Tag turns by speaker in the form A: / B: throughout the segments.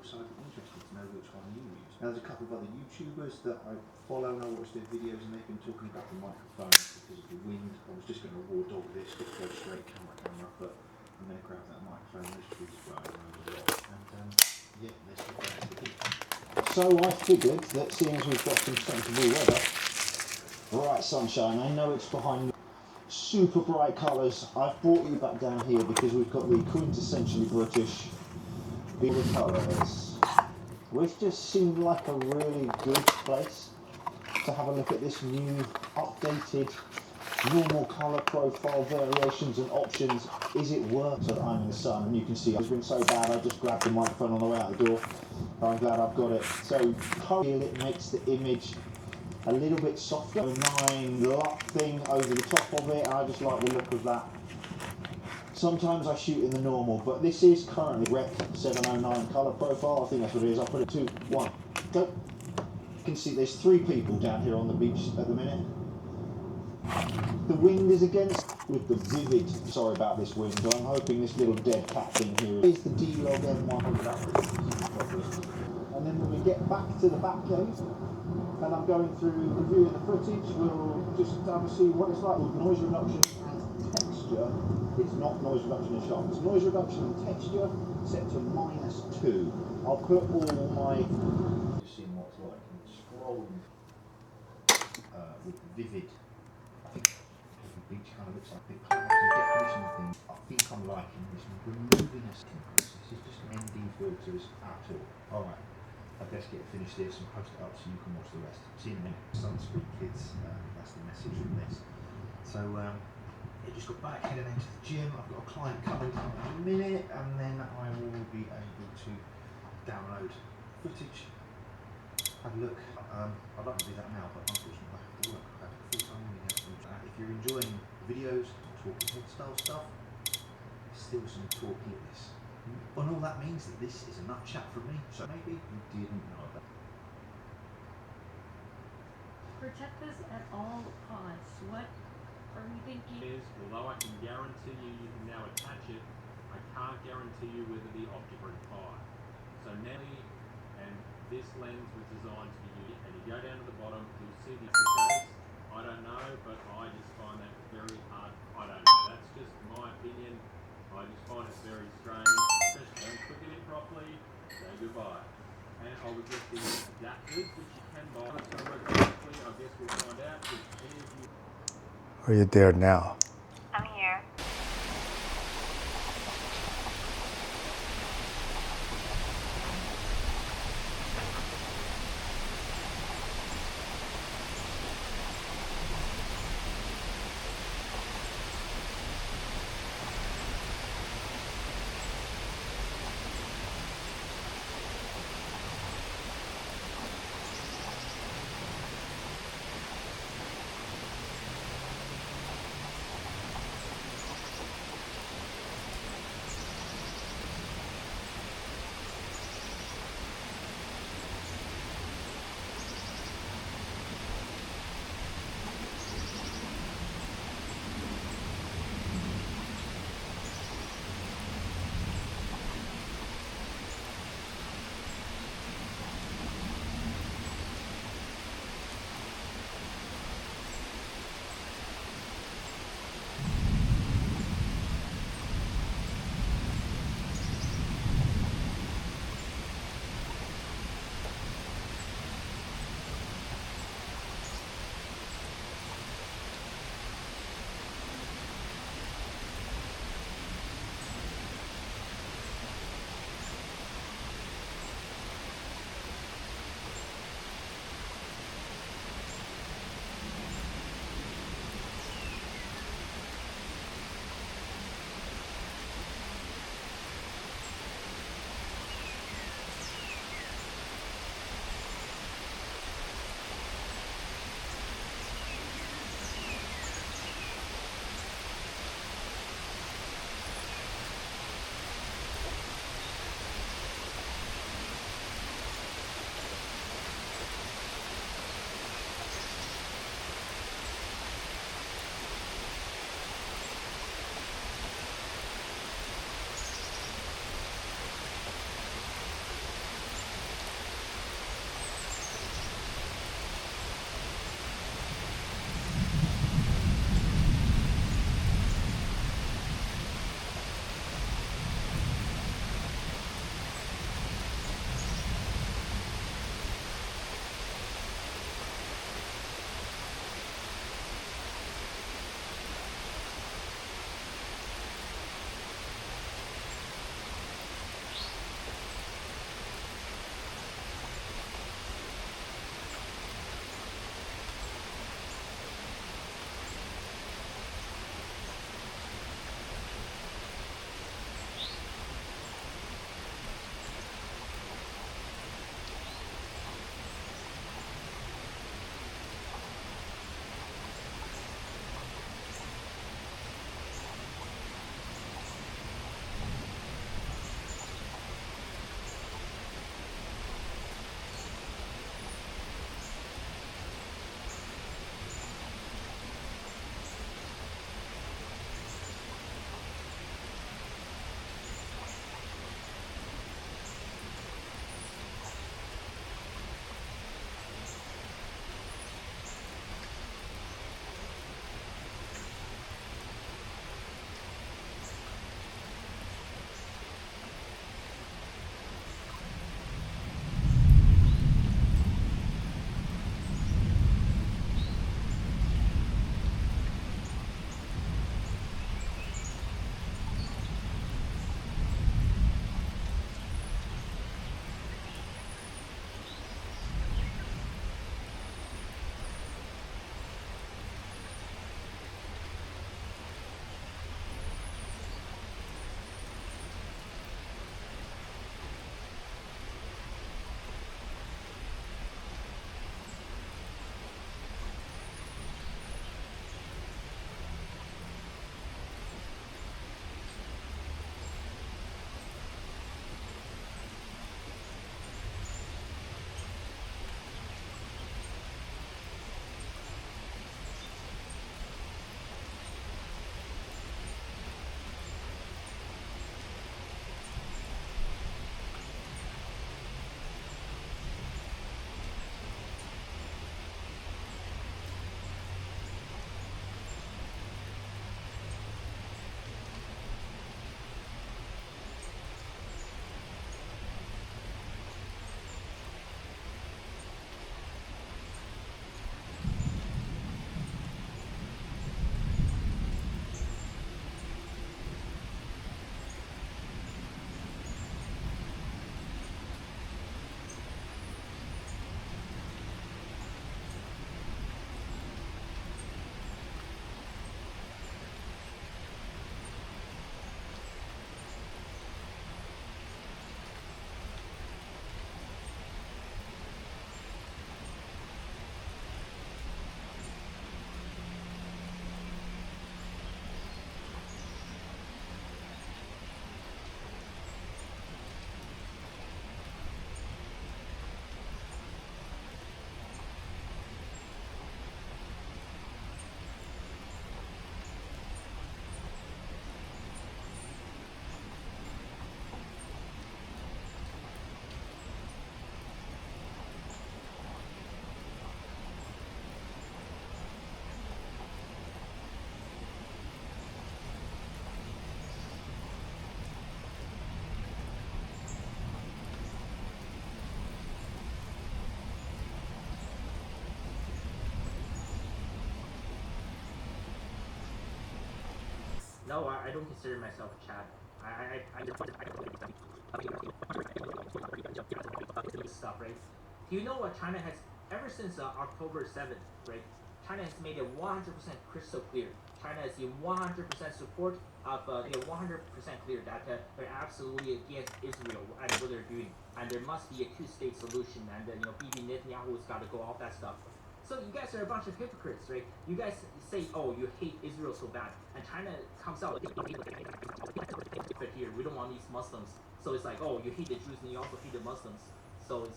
A: so I'd be interested to know which one you use. Now there's a couple of other YouTubers that I follow and I watch their videos, and they've been talking about the microphone because of the wind. I was just going to raw dog this, just go straight camera, but I'm going to grab that microphone. This tree's blowing around a lot, and yeah, let's get back to it. So I figured that seeing as we've got some sensible weather, right sunshine, I know it's behind super bright colours. I've brought you back down here because we've got the quintessentially British bigger colours, which just seemed like a really good place to have a look at this new updated normal colour profile variations and options. Is it worth so that I'm in the sun? And you can see it's been so bad I just grabbed the microphone on the way out the door. I'm glad I've got it. So currently it makes the image a little bit softer. 9 luck thing over the top of it. I just like the look of that. Sometimes I shoot in the normal, but this is currently Rec 709 colour profile. I think that's what it is. I'll put it 2, 1, go. You can see there's 3 people down here on the beach at the minute. The wind is against with the vivid. Sorry about this wind. I'm hoping this little dead cat thing here is the D-Log M1. And then when we get back to the back cave, and I'm going through reviewing the footage, we'll just see what it's like with noise reduction and texture. It's not noise reduction and sharpness. Noise reduction and texture set to -2. I'll put all my... Just seeing what it's like and scrolling with vivid. I think the beach kind of looks like big clouds and definition thing. I think I'm liking this removiness. This is just an ND filters at all. Alright. I'd best get finished this and post it up so you can watch the rest. See you in a minute. Sunscreen kids, that's the message from this. So, yeah, just got back, heading into the gym. I've got a client coming in a minute, and then I will be able to download footage. Have a look. I'd like to do that now, but unfortunately I have to work. I have a full-time meeting. If you're enjoying videos, talking head style stuff, still some talkiness. And all that means that this is enough chat from me, so maybe you didn't know that.
B: Protect this at all costs. What are we thinking?
C: Although I can guarantee you can now attach it, I can't guarantee you whether the optic will fire. So Nelly and this lens was designed to be used, and you go down to the bottom, you'll see the case. I don't know, but I just find that very hard. I don't know. That's just my opinion. I just find it very strange. Just don't quicken it properly, say goodbye. And I was just thinking adapters, which you can buy. It's going to work correctly. I guess we'll find out. If any of you...
D: Are you there now?
E: I'm here. No, I don't consider myself Chad. Stuff, right? Do you know what China has, ever since October 7th, right? China has made it 100% crystal clear. China is in 100% support of, 100% clear that they're absolutely against Israel and what they're doing. And there must be a two-state solution. And, Bibi Netanyahu's got to go, all that stuff. So you guys are a bunch of hypocrites, right? You guys say, oh, you hate Israel so bad. And China comes out here, we don't want these Muslims. So it's like, oh, you hate the Jews and you also hate the Muslims. So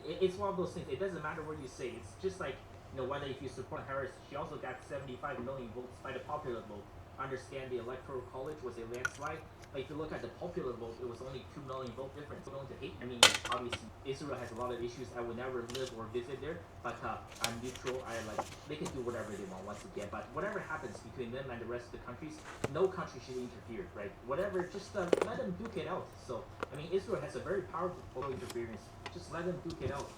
E: it's one of those things. It doesn't matter what you say. It's just like, whether if you support Harris, she also got 75 million votes by the popular vote. Understand the electoral college was a landslide. Like if you look at the popular vote, it was only 2 million vote difference. So going to hate. I mean, obviously Israel has a lot of issues. I would never live or visit there, but I'm neutral. They can do whatever they want once again. But whatever happens between them and the rest of the countries, no country should interfere, right? Whatever, just let them duke it out. So I mean, Israel has a very powerful interference. Just let them duke it out.